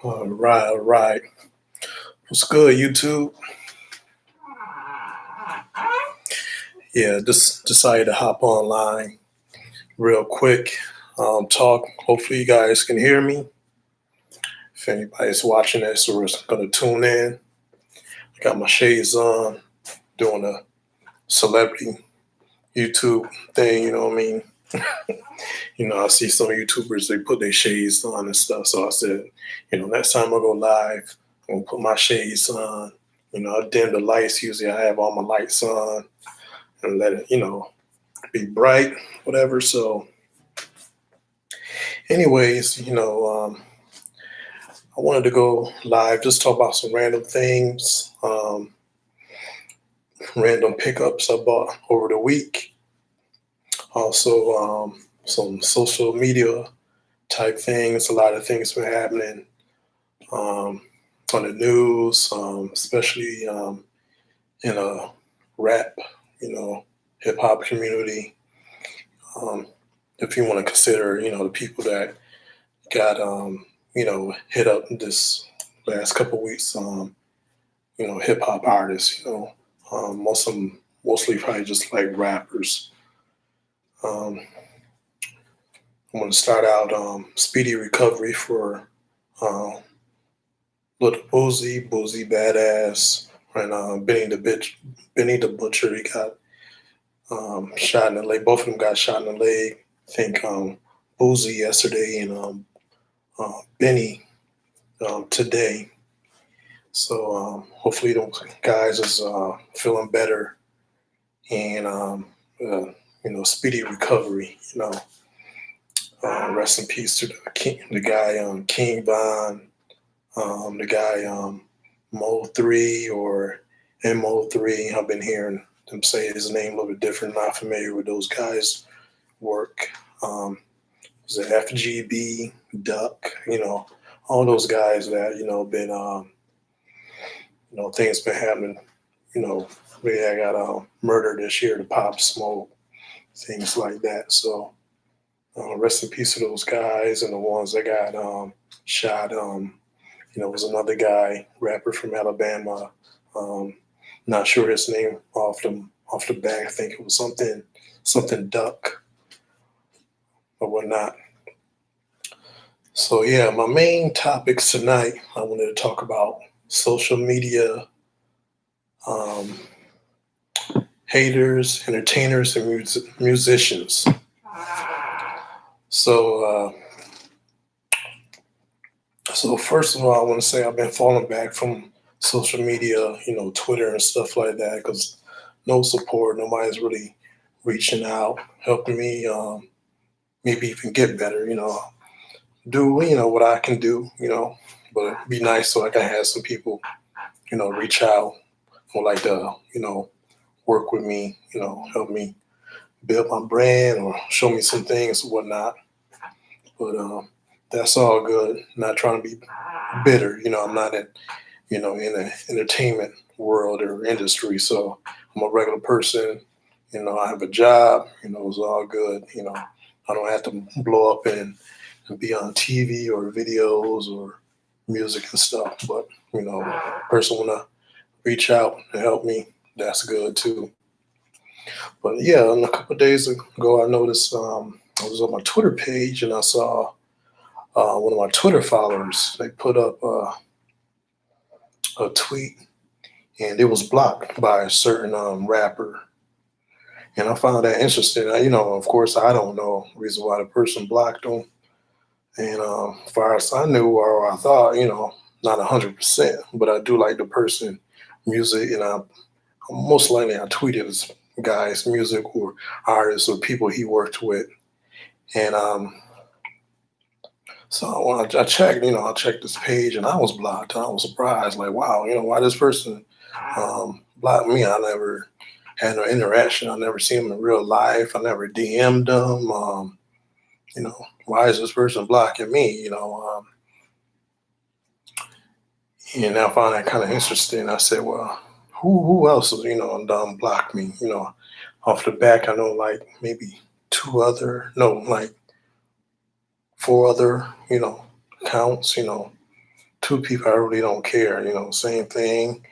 All right. What's good, YouTube? Yeah, just decided to hop online real quick, talk. Hopefully, you guys can hear me. If anybody's watching this or is going to tune in, I got my shades on, doing a celebrity YouTube thing, you know what I mean? I see some YouTubers, they put their shades on and stuff. So I said, next time I go live, I'm going to put my shades on. I dim the lights. Usually I have all my lights on and let it, be bright, whatever. So, anyways, I wanted to go live, just talk about some random things, random pickups I bought over the week. Also, some social media type things. A lot of things been happening on the news, especially in a rap, hip hop community. If you want to consider, the people that got hit up this last couple of weeks, hip hop artists, most of them mostly probably just like rappers. Um, I'm going to start out speedy recovery for Little Boozy Badass, and Benny the Butcher. He got shot in the leg. Both of them got shot in the leg. I think Boozy yesterday and Benny today. So hopefully those guys is feeling better and speedy recovery. Rest in peace to the guy King Von, the guy Mo3 or Mo3. I've been hearing them say his name a little bit different. Not familiar with those guys' work. Was it FGB, Duck? All those guys that been things been happening. Really, I got murdered this year, the Pop Smoke, things like that. So rest in peace to those guys and the ones that got shot. It was another guy, rapper from Alabama. Not sure his name off the bat. I think it was something Duck or whatnot. So yeah, my main topics tonight, I wanted to talk about social media, haters, entertainers, and musicians. So, first of all, I want to say I've been falling back from social media, Twitter and stuff like that, because no support, nobody's really reaching out, helping me, maybe even get better, do what I can do, but it'd be nice so I can have some people, reach out, would like to, work with me, help me build my brand or show me some things or whatnot. But that's all good. Not trying to be bitter. I'm not in the entertainment world or industry, so I'm a regular person. I have a job. It's all good. I don't have to blow up and be on TV or videos or music and stuff. But person wanna reach out and help me, that's good too. But yeah, a couple of days ago, I noticed I was on my Twitter page and I saw one of my Twitter followers. They put up a tweet and it was blocked by a certain rapper. And I found that interesting. Of course, I don't know the reason why the person blocked them. And as far as I knew or I thought, not 100%, but I do like the person music, and most likely I tweeted this guy's music or artists or people he worked with. And so when I checked, I checked this page and I was blocked. And I was surprised, like, wow, why this person blocked me? I never had no interaction. I never seen him in real life. I never DM'd him. Why is this person blocking me? And I found that kind of interesting. I said, well, who else is, done blocked me? Off the back, I know like maybe like 4 other, accounts, two people I really don't care. Same thing.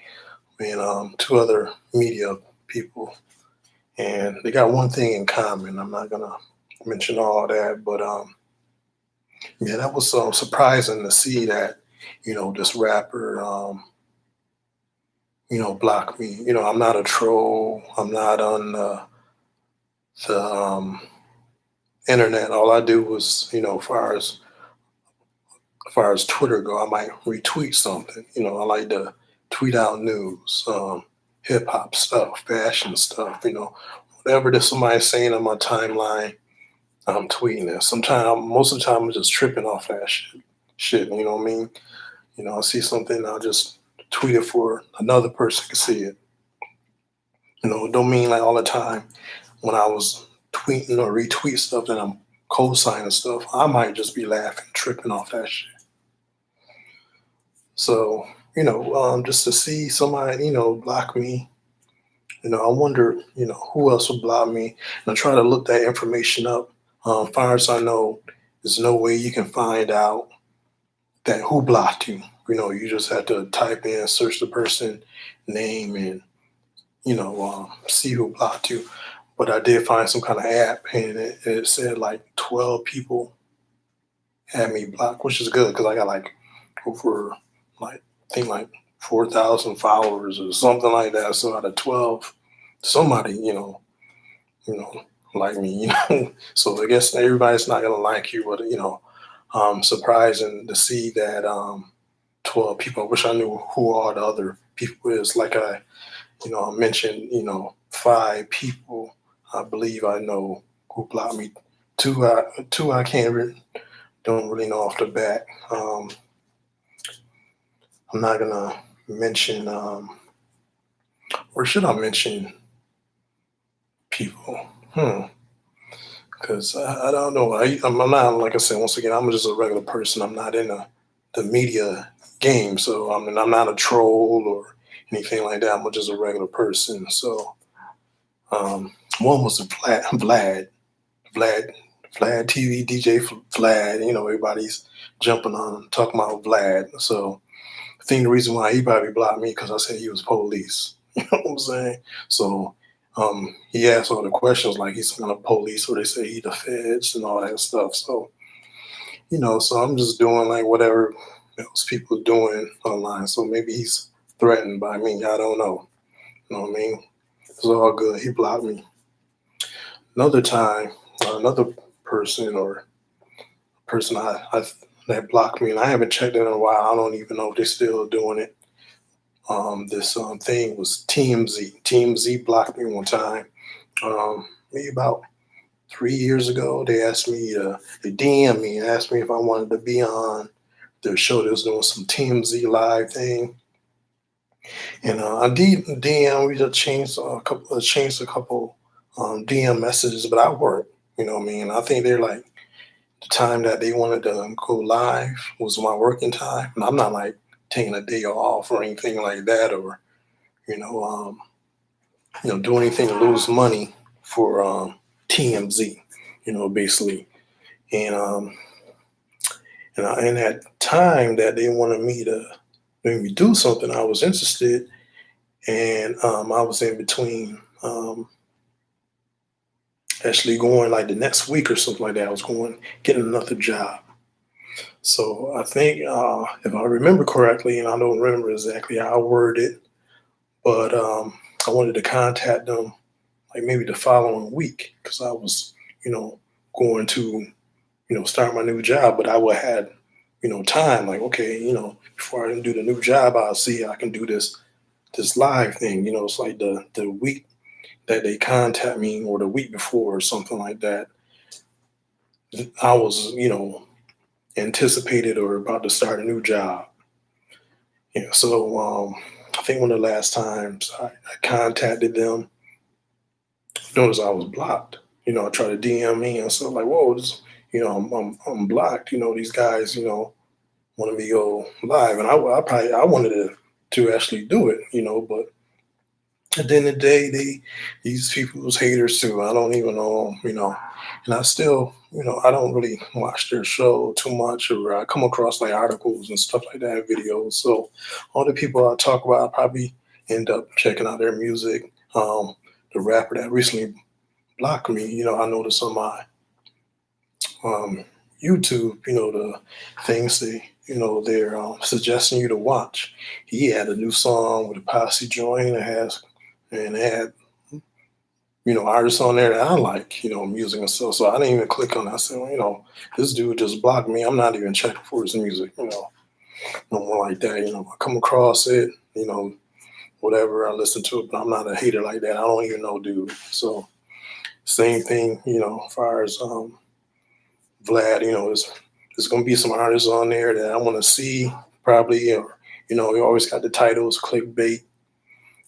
And two other media people, and they got one thing in common. I'm not gonna mention all that, but yeah, that was surprising to see that this rapper blocked me. I'm not a troll. I'm not on the internet. All I do was, as far as Twitter go, I might retweet something. I like to tweet out news, hip hop stuff, fashion stuff. Whatever that somebody's saying on my timeline, I'm tweeting it. Sometimes, most of the time, I'm just tripping off that shit. You know what I mean? I see something, I'll just tweet it for another person to see it. It don't mean like all the time when I was tweeting or retweet stuff that I'm co-signing stuff. I might just be laughing, tripping off that shit. So, just to see somebody, block me, I wonder, who else would block me. And I try to look that information up. Far as I know, there's no way you can find out that who blocked you. You just have to type in, search the person name, and see who blocked you. But I did find some kind of app, and it said like 12 people had me blocked, which is good because I got like over like I think like 4,000 followers or something like that. So out of 12, somebody like me. So I guess everybody's not gonna like you, but surprising to see that 12 people. I wish I knew who all the other people is. Like I mentioned, five people I believe I know who blocked me. Two I can't don't really know off the bat. I'm not gonna mention, or should I mention people? Because I don't know. I'm not, like I said, once again, I'm just a regular person. I'm not in the media game, so I'm not a troll or anything like that. I'm just a regular person. So one was Vlad, Vlad TV DJ Vlad. Everybody's jumping on talking about Vlad. So I think the reason why he probably blocked me because I said he was police. You know what I'm saying? So he asked all the questions like he's kind of police, or they say he the feds and all that stuff. So so I'm just doing like whatever those people are doing online. So maybe he's threatened by me. I don't know. You know what I mean? It's all good. He blocked me. Another time, another person or person that blocked me, and I haven't checked it in a while. I don't even know if they're still doing it. This thing was TMZ. TMZ blocked me one time. Maybe about 3 years ago, they DM me and asked me if I wanted to be on their show. They was doing some TMZ live thing, and I DM. We just changed a couple DM messages, but I worked. You know what I mean? I think they're like the time that they wanted to go live was my working time, and I'm not like taking a day off or anything like that, or you know, um, do anything to lose money for TMZ. Basically, and and at time that they wanted me to maybe do something, I was interested, and I was in between actually going like the next week or something like that. I was going getting another job. So I think if I remember correctly, and I don't remember exactly how I worded it, but I wanted to contact them like maybe the following week because I was, going to, start my new job, but I would have had, time like, okay, before I can do the new job, I'll see I can do this live thing. It's like the week that they contact me or the week before or something like that. I was, anticipated or about to start a new job. So I think one of the last times I contacted them, notice I was blocked. I tried to DM me and stuff like, whoa, I'm blocked. These guys, wanted me to go live, and I wanted to actually do it, but at the end of the day, these people was haters too. I don't even know 'em, and I still, I don't really watch their show too much, or I come across like articles and stuff like that, videos. So all the people I talk about, I probably end up checking out their music. The rapper that recently blocked me, I noticed on my um, YouTube, the things they're suggesting you to watch. He had a new song with a posse joint and it had artists on there that I like, music and stuff. So I didn't even click on it. I said, well, this dude just blocked me. I'm not even checking for his music, no more like that. I come across it, whatever, I listen to it, but I'm not a hater like that. I don't even know dude. So same thing, as far as Vlad, there's gonna be some artists on there that I want to see probably, or you always got the titles clickbait.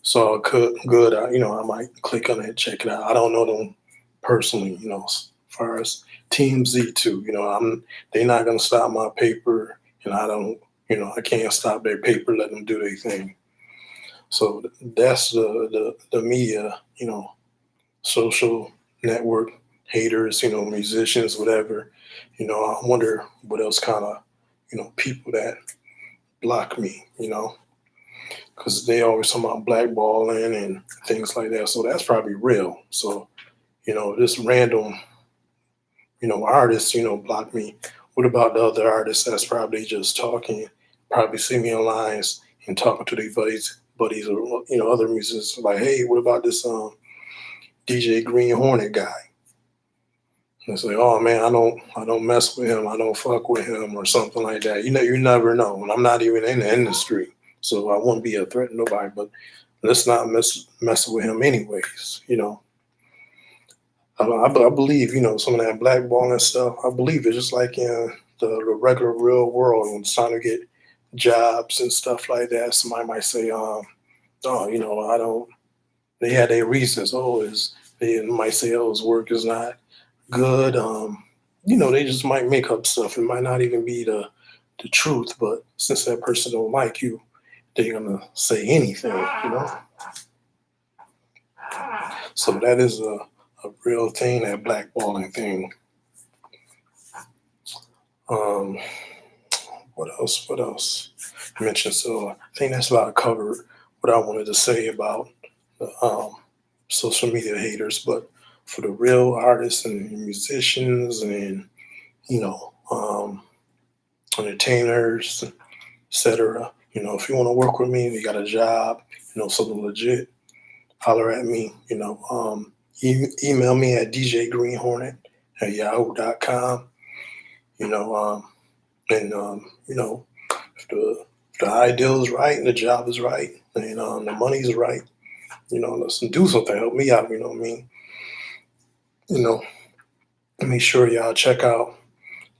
So good, I might click on it and check it out. I don't know them personally, as far as Team Z2, they're not gonna stop my paper, and I don't, I can't stop their paper, let them do their thing. So that's the media, social network haters, musicians, whatever. I wonder what else kind of, people that block me, because they always talk about blackballing and things like that. So that's probably real. So, this random, artist, block me. What about the other artists that's probably just talking, probably see me online and talking to their buddies, or other musicians like, hey, what about this DJ Green Hornet guy? And say, oh man, I don't mess with him, I don't fuck with him, or something like that. You never know. And I'm not even in the industry, so I wouldn't be a threat to nobody. But let's not mess with him anyways. I believe some of that blackballing stuff. I believe it's just like in the regular real world when it's trying to get jobs and stuff like that. Somebody might say, oh, I don't. They had their reasons. They might say, oh, his work is not good. They just might make up stuff. It might not even be the truth, but since that person don't like you, they're gonna say anything. So that is a real thing, that blackballing thing. Um, what else? What else? I mentioned. So I think that's about covered what I wanted to say about the social media haters. But for the real artists and musicians and you know um, entertainers, etc. If you want to work with me, you got a job, something legit, holler at me. Email me at djgreenhornet@yahoo.com. You know, and if the ideal is right and the job is right and the money is right, let's do something. Help me out. You know what I mean? You know, make sure y'all check out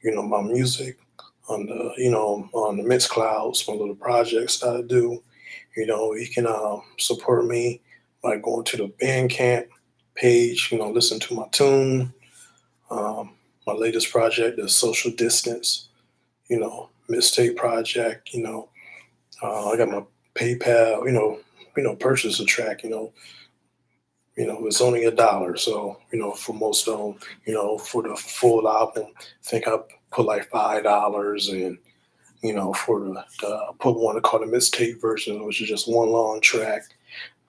my music on the Mix Clouds, one of the projects that I do. You can support me by going to the Bandcamp page, listen to my tune. Um, my latest project is Social Distance, mixtape project. I got my PayPal, purchase a track, it's only $1. So, for most of them, for the full album, I think I put like $5. And, for the put one called the mixtape version, which is just one long track.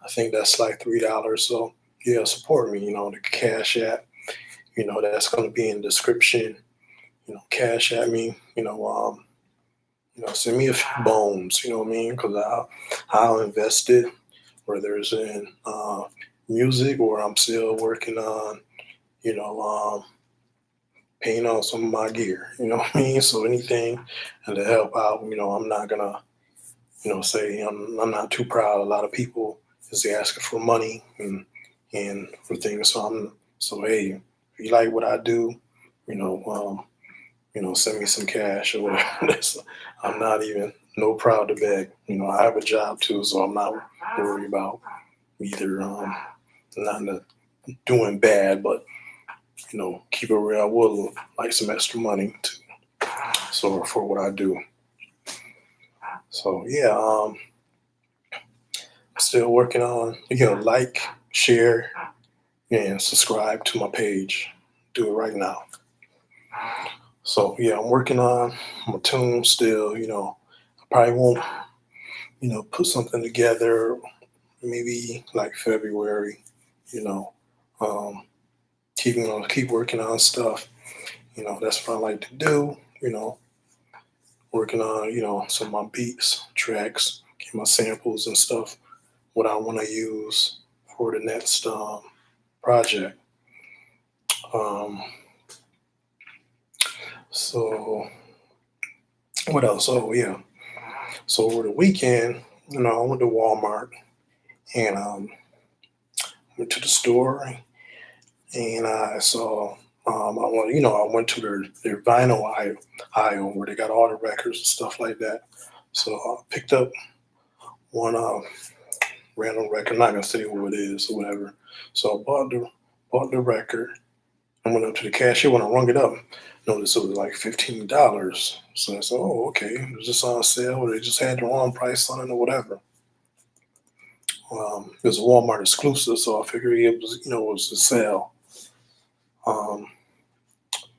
I think that's like $3. So yeah, support me, the Cash App, that's gonna be in the description, cash at me, send me a few bones, you know what I mean? Because I'll invest it, whether it's in music or I'm still working on, you know, paying on some of my gear, you know what I mean? So anything and to help out, I'm not gonna, say I'm not too proud. A lot of people is asking for money and for things. So hey, if you like what I do, you know, send me some cash or whatever. I'm not even no proud to beg. I have a job too, so I'm not worried about either not doing bad, but keep it real. I would like some extra money too. So for what I do. So yeah, still working on, like, share, and subscribe to my page. Do it right now. So yeah, I'm working on my tune still. I probably won't, put something together maybe like February. You know, um, keep working on stuff. That's what I like to do. Working on some of my beats, tracks, get my samples and stuff. What I want to use for the next project. Um, so what else? Oh yeah. So over the weekend, I went to Walmart and went to the store and I saw. I went to their vinyl aisle where they got all the records and stuff like that. So I picked up one random record. I'm not gonna say who it is or whatever. So I bought the record. I went up to the cashier when I rung it up. Noticed it was like $15. So I said, "Oh, okay. Was this on sale? Or they just had the wrong price on it or whatever?" It was a Walmart exclusive, so I figured it was a sale. Um,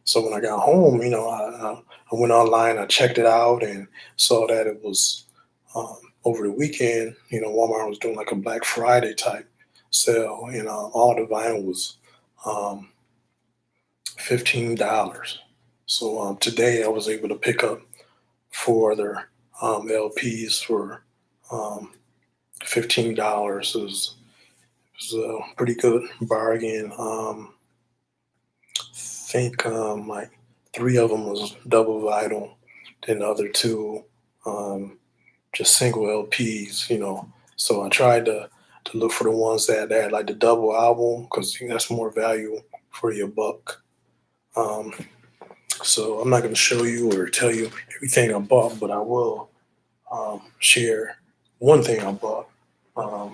so when I got home, I went online, I checked it out, and saw that it was over the weekend. Walmart was doing like a Black Friday type sale, and all the vinyl was um, $15. So today I was able to pick up 4 other LPs for um, $15. It was a pretty good bargain. I think like 3 of them was double vinyl, then the other 2 just single LPs. So I tried to look for the ones that had like the double album because that's more value for your buck. Um, so I'm not going to show you or tell you everything I bought, but I will share one thing I bought. I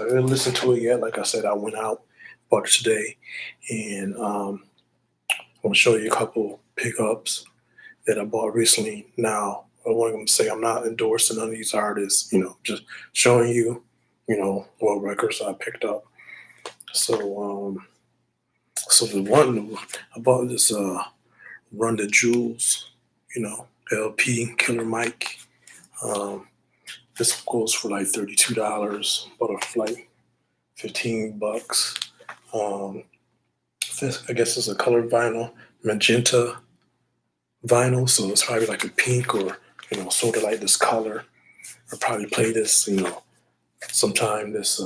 didn't listen to it yet. Like I said, I went out, bought it today, and I'm going to show you a couple pickups that I bought recently. Now, I want to say I'm not endorsing none of these artists, just showing you, what records I picked up. So the one I bought this Run the Jewels, LP Killer Mike. Um, this goes for like $32. Bought it for like $15. Um, I guess it's a colored vinyl, magenta vinyl, so it's probably like a pink or sort of like this color. I'll probably play this sometime this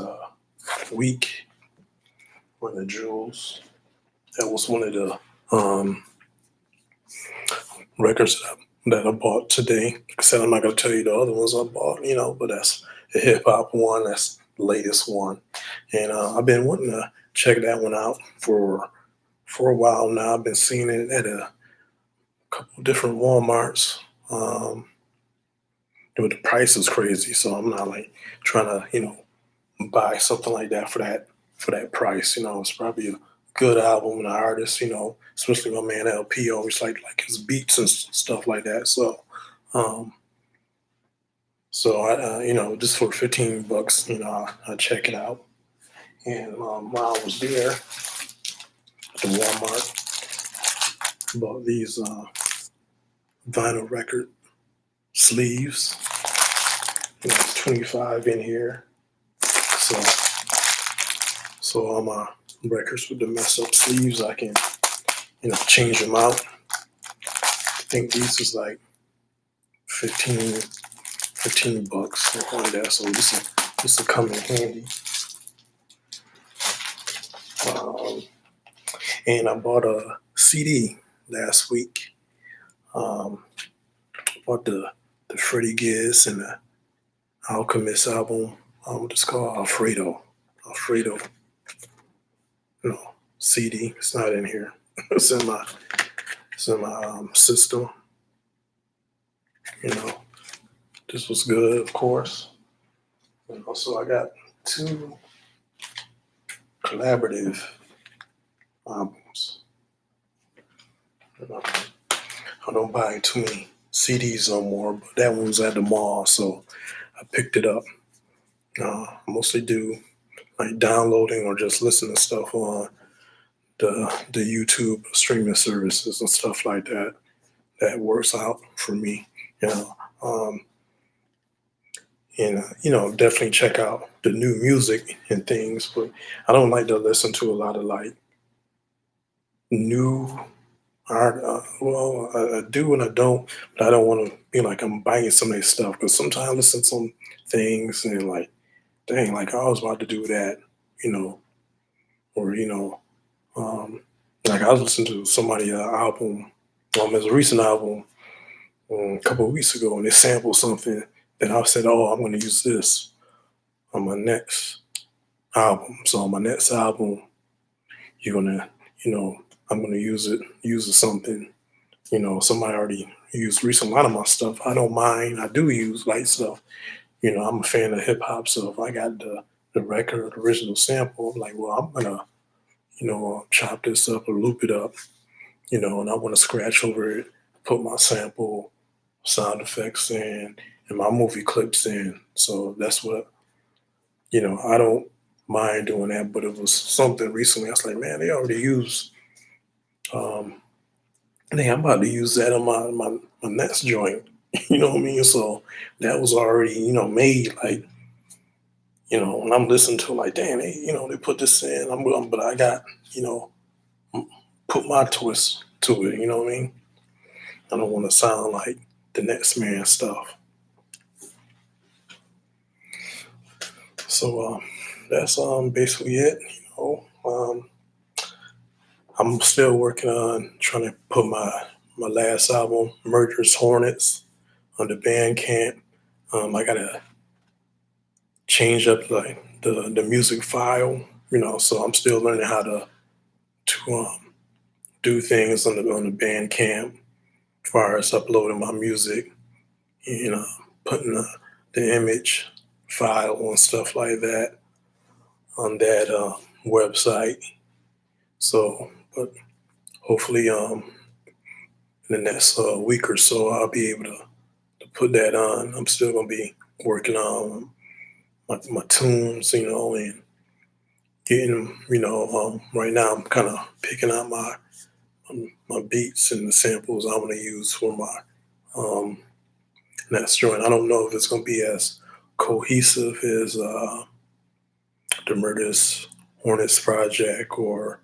week. Run the Jewels. That was one of the records that I bought today. Like I said, I'm not gonna tell you the other ones I bought, but that's the hip hop one. That's the latest one, and I've been wanting to check that one out for a while now. I've been seeing it at a couple different WalMarts. But the price is crazy, so I'm not like trying to buy something like that for that price. It's probably a good album and an artist. Especially my man LP always like his beats and stuff like that. Um, so I just for $15, I check it out. And while I was there at the Walmart, bought these vinyl record sleeves. It's 25 in here. So all my records with the messed up sleeves, I can, change them out. I think these is like 15 bucks, something like that. So this will come in handy. And I bought a CD last week. Bought the Freddie Gibbs and the Alchemist album. What it's called, Alfredo. CD. It's not in here. It's in my system. This was good, of course. And also, I got 2 collaborative albums. I don't buy too many CDs no more, but that one was at the mall, so I picked it up. Mostly do like downloading or just listening to stuff on the YouTube streaming services and stuff like that. That works out for me. You know, um, and definitely check out the new music and things. But I don't like to listen to a lot of like new art. Well, I do and I don't, but I don't want to be like I'm buying some of their stuff because sometimes I listen to some things and like, dang, like I was about to do that, you know, or um, like I was listening to somebody album, it's a recent album a couple of weeks ago, and they sampled something. Then I said, "Oh, I'm going to use this on my next album." So on my next album, you're gonna, you know, I'm gonna use it something. Somebody already used recent a lot of my stuff. I don't mind. I do use light stuff. I'm a fan of hip hop, so if I got the record, the original sample, I'm like, well, I'm gonna, chop this up or loop it up, and I want to scratch over it, put my sample, sound effects in, and my movie clips in. So that's what, I don't mind doing that. But it was something recently. I was like, man, they already use. Um, I'm about to use that on my next joint. You know what I mean? So that was already, made. Like, when I'm listening to it, like, damn, they put this in. But I got, you know, put my twist to it. You know what I mean? I don't want to sound like the next man stuff. So that's basically it. I'm still working on trying to put my last album, Murderous Hornets, on the Bandcamp. I gotta change up like the music file, so I'm still learning how to do things on the Bandcamp as far as uploading my music, and putting the image file and stuff like that on that website. So, but hopefully, in the next week or so, I'll be able to put that on. I'm still gonna be working on my tunes, and getting, right now I'm kind of picking out my beats and the samples I want to use for my um, next joint. I don't know if it's gonna be as cohesive as the Murders Hornets project or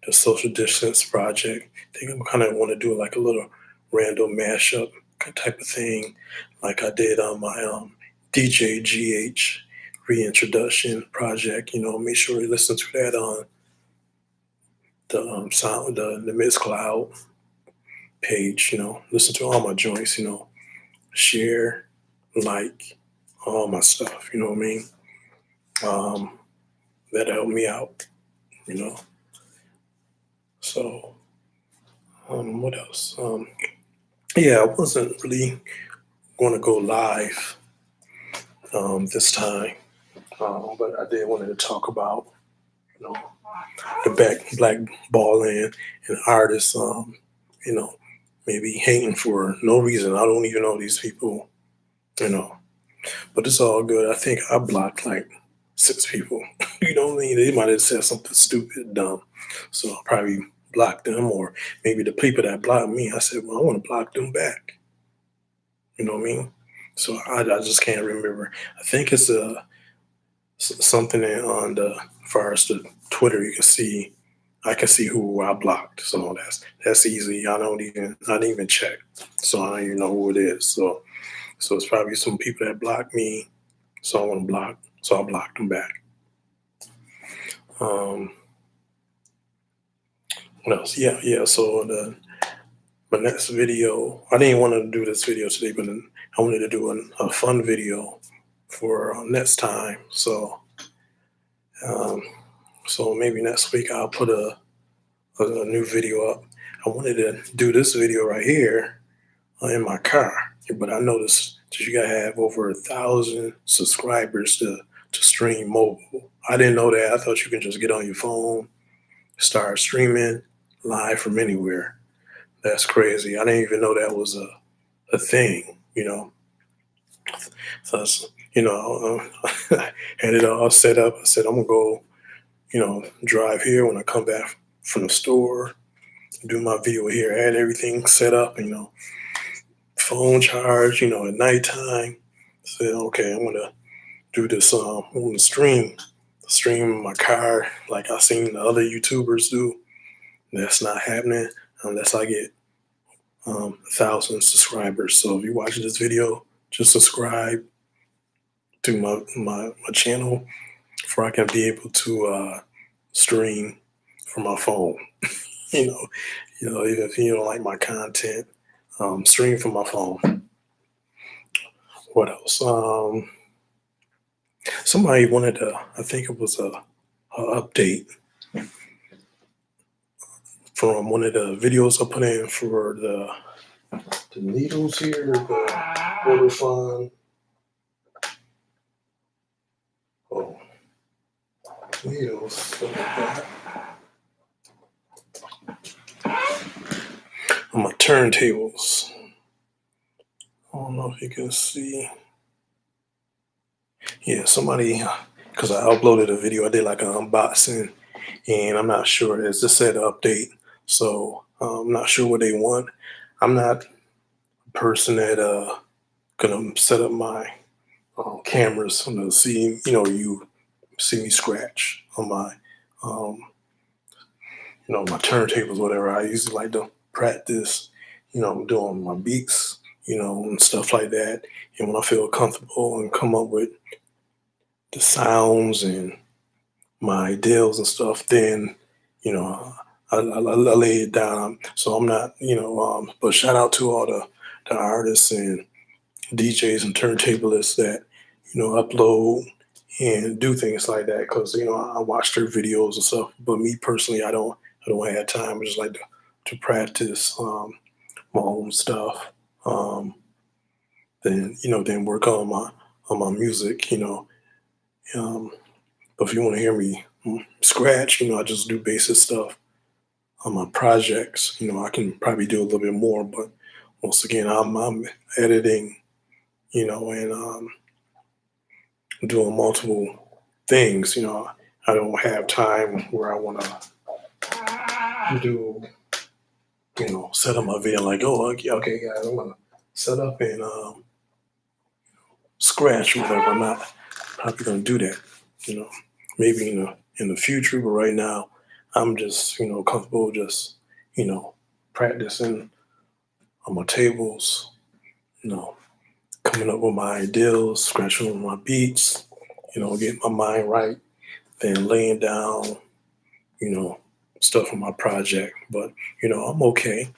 the Social Distance project. I think I'm kind of want to do like a little random mashup type of thing, like I did on my DJGH reintroduction project. Make sure you listen to that on the sound the Mixcloud page. Listen to all my joints. Share, like all my stuff. You know what I mean? Um, that helped me out. You know. So what else? Yeah, I wasn't really going to go live this time, but I did wanted to talk about you know the black balling and artists. You know, maybe hating for no reason. I don't even know these people. You know, but it's all good. I think I blocked like 6 people. You know what I mean? They might have said something stupid, dumb, so I probably blocked them, or maybe the people that blocked me. I said, well, I want to block them back. You know what I mean? So I just can't remember. I think it's something on the as far as the Twitter. You can see, I can see who I blocked. So that's easy. I didn't even check. So I don't even know who it is. So it's probably some people that blocked me. So I want to block. So I blocked them back. Um, what else? Yeah. So my next video, I didn't want to do this video today, but I wanted to do a fun video for next time. Um, so maybe next week I'll put a new video up. I wanted to do this video right here in my car, but I noticed that you gotta have over 1,000 subscribers to stream mobile. I didn't know that. I thought you can just get on your phone, start streaming live from anywhere. That's crazy. I didn't even know that was a thing. So, I had it all set up. I said, I'm gonna go, drive here when I come back from the store, do my video here, I had everything set up, phone charge, at nighttime. Said, okay, I'm gonna do this. I'm gonna stream in my car like I seen the other YouTubers do. That's not happening unless I get 1,000 subscribers. So if you're watching this video, just subscribe to my channel for I can be able to stream from my phone. you know, if you don't like my content, stream from my phone. What else? Somebody wanted to, I think it was a update from one of the videos I put in for the needles here, the order fund. Oh, needles, stuff like that. On my turntables. I don't know if you can see. Yeah, somebody, because I uploaded a video, I did like an unboxing, and I'm not sure. It's just said update, so I'm not sure what they want. I'm not a person that gonna set up my cameras to see, you see me scratch on my, um, my turntables, whatever. I usually like to practice, doing my beats, and stuff like that. And when I feel comfortable and come up with the sounds and my ideals and stuff, then, I lay it down. So I'm not, but shout out to all the artists and DJs and turntablists that, upload and do things like that. Cause, I watch their videos and stuff, but me personally, I don't have time. I just like to practice, my own stuff. Then work on my music, um, but if you want to hear me scratch, I just do basic stuff on my projects. I can probably do a little bit more, but once again, I'm editing, and doing multiple things. I don't have time where I want to do, set up my video like, oh, okay, guys, I'm gonna set up and scratch or whatever. I'm not probably gonna do that. Maybe in the future, but right now, I'm just comfortable just practicing on my tables, you know, coming up with my ideas, scratching on my beats, getting my mind right, then laying down, you know, stuff on my project. But, I'm okay,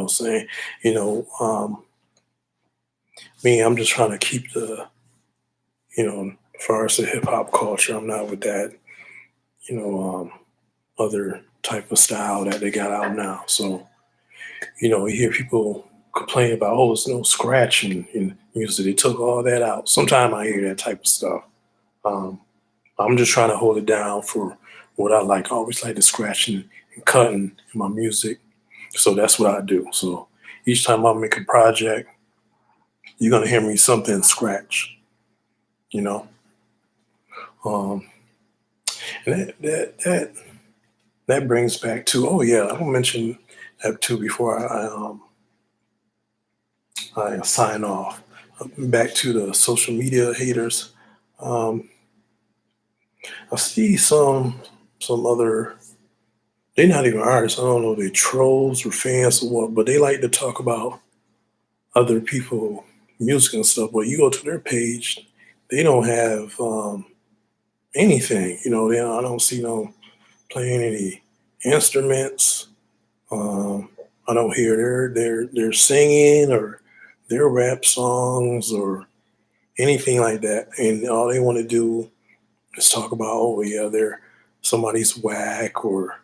saying, you know, um, me, I'm just trying to keep as far as the hip hop culture, I'm not with that, other type of style that they got out now. So, you hear people complain about, oh, there's no scratching in music. They took all that out. Sometimes I hear that type of stuff. Um, I'm just trying to hold it down for what I like. I always like the scratching and cutting in my music. So that's what I do. So each time I make a project, you're gonna hear me something scratch, you know. Um, and that brings back to, oh yeah, I will mention that too before I sign off. Back to the social media haters. Um, I see some other, they're not even artists. I don't know, they trolls or fans or what, but they like to talk about other people music and stuff. But you go to their page, they don't have anything. I don't see them playing any instruments. Um, I don't hear their singing or their rap songs or anything like that. And all they want to do is talk about, oh yeah, they're somebody's whack or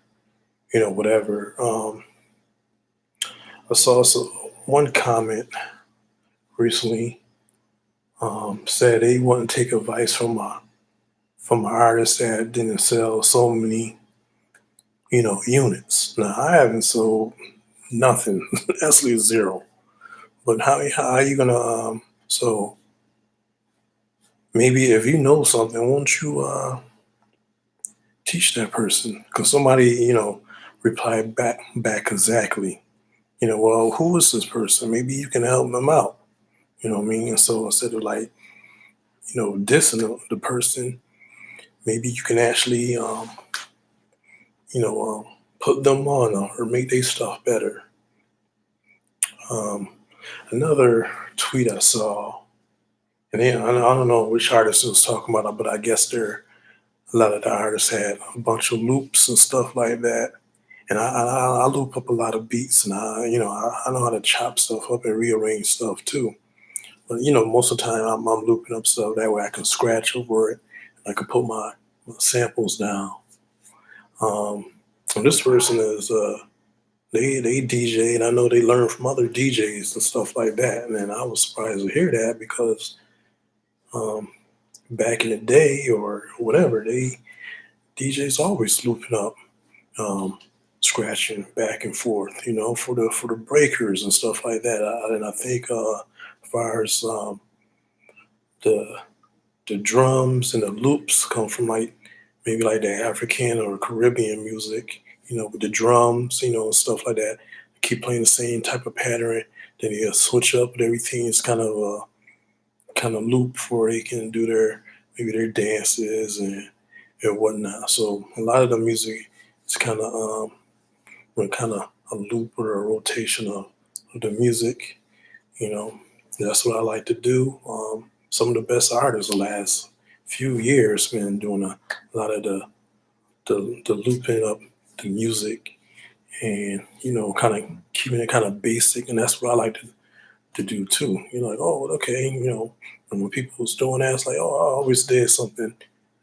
whatever. I saw one comment recently, said they wouldn't take advice from an artist that didn't sell so many units. Now I haven't sold nothing, absolutely zero. But how are you gonna so maybe if you know something, won't you teach that person? Because somebody, replied back exactly. Well, who is this person? Maybe you can help them out. You know what I mean? And so instead of like, dissing the person, maybe you can actually, you know, um, put them on or make their stuff better. Um, Another tweet I saw, and then I don't know which artist it was talking about, but I guess a lot of the artists had a bunch of loops and stuff like that. And I loop up a lot of beats, and I know how to chop stuff up and rearrange stuff too. But most of the time I'm looping up stuff that way I can scratch over it. I can put my samples down. Um, and this person is they DJ, and I know they learn from other DJs and stuff like that. And then I was surprised to hear that because um, back in the day or whatever, they DJs always looping up, um, scratching back and forth, for the breakers and stuff like that. And I think as far as the the drums and the loops come from like maybe like the African or Caribbean music, with the drums, and stuff like that. Keep playing the same type of pattern, then you switch up and everything. It's kind of loop before they can do their dances and whatnot. So a lot of the music is kind of a loop or a rotation of the music. You know, that's what I like to do. Some of the best artists the last few years been doing a lot of the looping up the music and kind of keeping it kind of basic, and that's what I like to do too. Like, oh, okay, and when people was doing that, it's like, oh, I always did something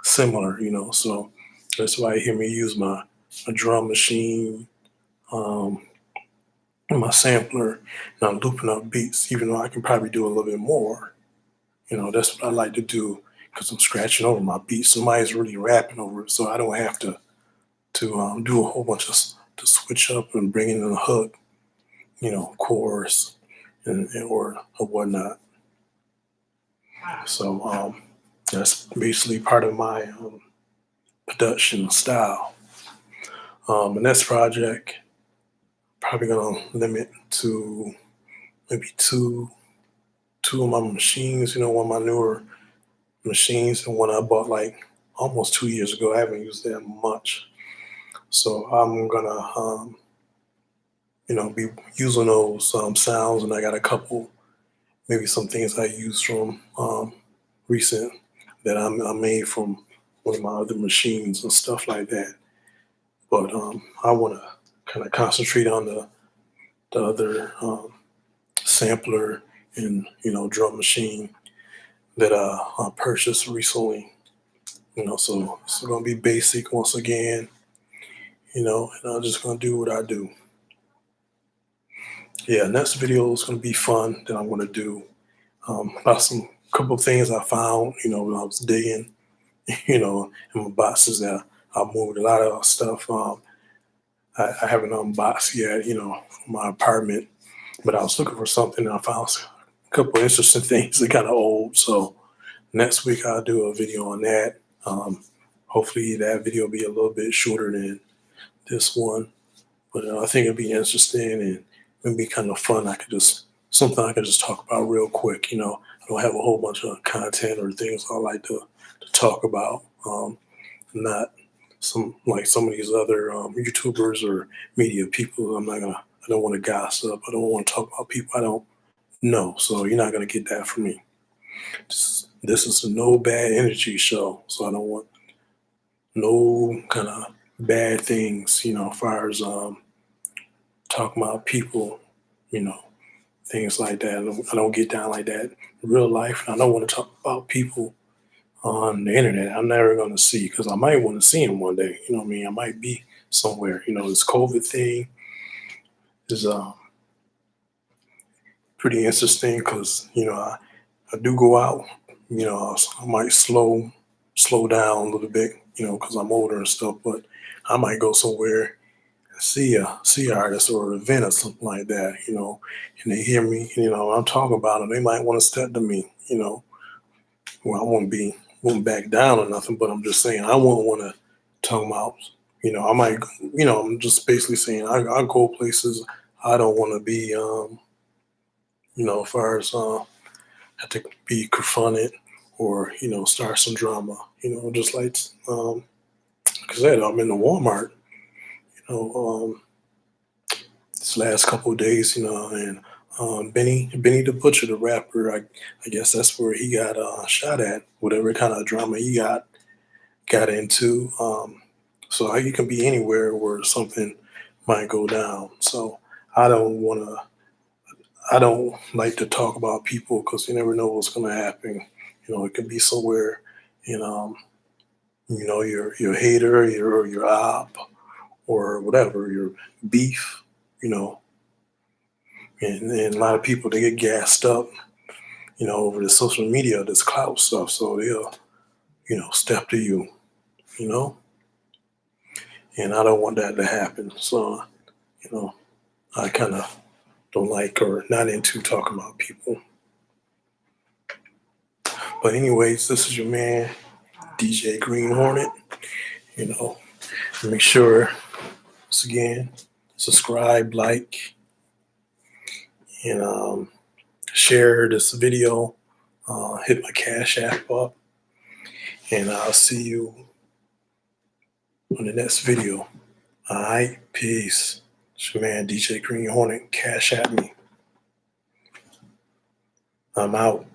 similar, so that's why you hear me use my drum machine, um, my sampler, and I'm looping up beats, even though I can probably do a little bit more. That's what I like to do because I'm scratching over my beats. Somebody's really rapping over it, so I don't have to do a whole bunch of to switch up and bring in a hook, chorus or whatnot. So that's basically part of my production style. The next project probably gonna limit to maybe two of my machines. One of my newer machines and one I bought like almost 2 years ago. I haven't used that much, so I'm gonna be using those sounds, and I got a couple, maybe some things I use from recent that I made from one of my other machines and stuff like that. But I want to kind of concentrate on the other sampler and drum machine that I purchased recently. So it's gonna be basic once again. And I'm just gonna do what I do. Yeah, next video is gonna be fun that I'm gonna do about some couple of things I found. When I was digging, in my boxes that I moved a lot of stuff. I haven't unboxed yet, from my apartment, but I was looking for something and I found a couple of interesting things. They're kind of old, so next week I'll do a video on that. Hopefully that video will be a little bit shorter than this one, but I think it'd be interesting and it'd be kind of fun. Something I could just talk about real quick. I don't have a whole bunch of content or things I like to talk about. Not some of these other YouTubers or media people. I don't want to gossip. I don't want to talk about people I don't know. So you're not gonna get that from me. This is a no bad energy show. So I don't want no kind of bad things. As far as talking about people. You know, Things like that. I don't get down like that in real life. And I don't want to talk about people on the internet I'm never going to see because I might want to see them one day. You know what I mean? I might be somewhere. This COVID thing is pretty interesting because I do go out. I might slow down a little bit. Because I'm older and stuff. But I might go somewhere and see a artist or an event or something like that. And they hear me. I'm talking about them. They might want to step to me. Well, I won't back down or nothing, but I'm just saying I won't want to talk about. I might. I'm just basically saying I go places I don't want to be. As far as have to be confronted or start some drama. Just like I said, I'm in the Walmart. You know, this last couple of days. And Benny the Butcher, the rapper. I guess that's where he got shot at. Whatever kind of drama he got into. So you can be anywhere where something might go down. So I don't want to. I don't like to talk about people because you never know what's going to happen. It could be somewhere, and your hater, your op, or whatever, your beef. You know, and a lot of people they get gassed up. Over the social media, this clout stuff. So they'll step to you. You know, and I don't want that to happen. So I kind of don't like or not into talking about people. But anyways, this is your man, DJ Green Hornet. You know, make sure, once again, subscribe, like, and share this video. Hit my Cash App up, and I'll see you on the next video. All right, peace. It's your man, DJ Green Hornet. Cash at me. I'm out.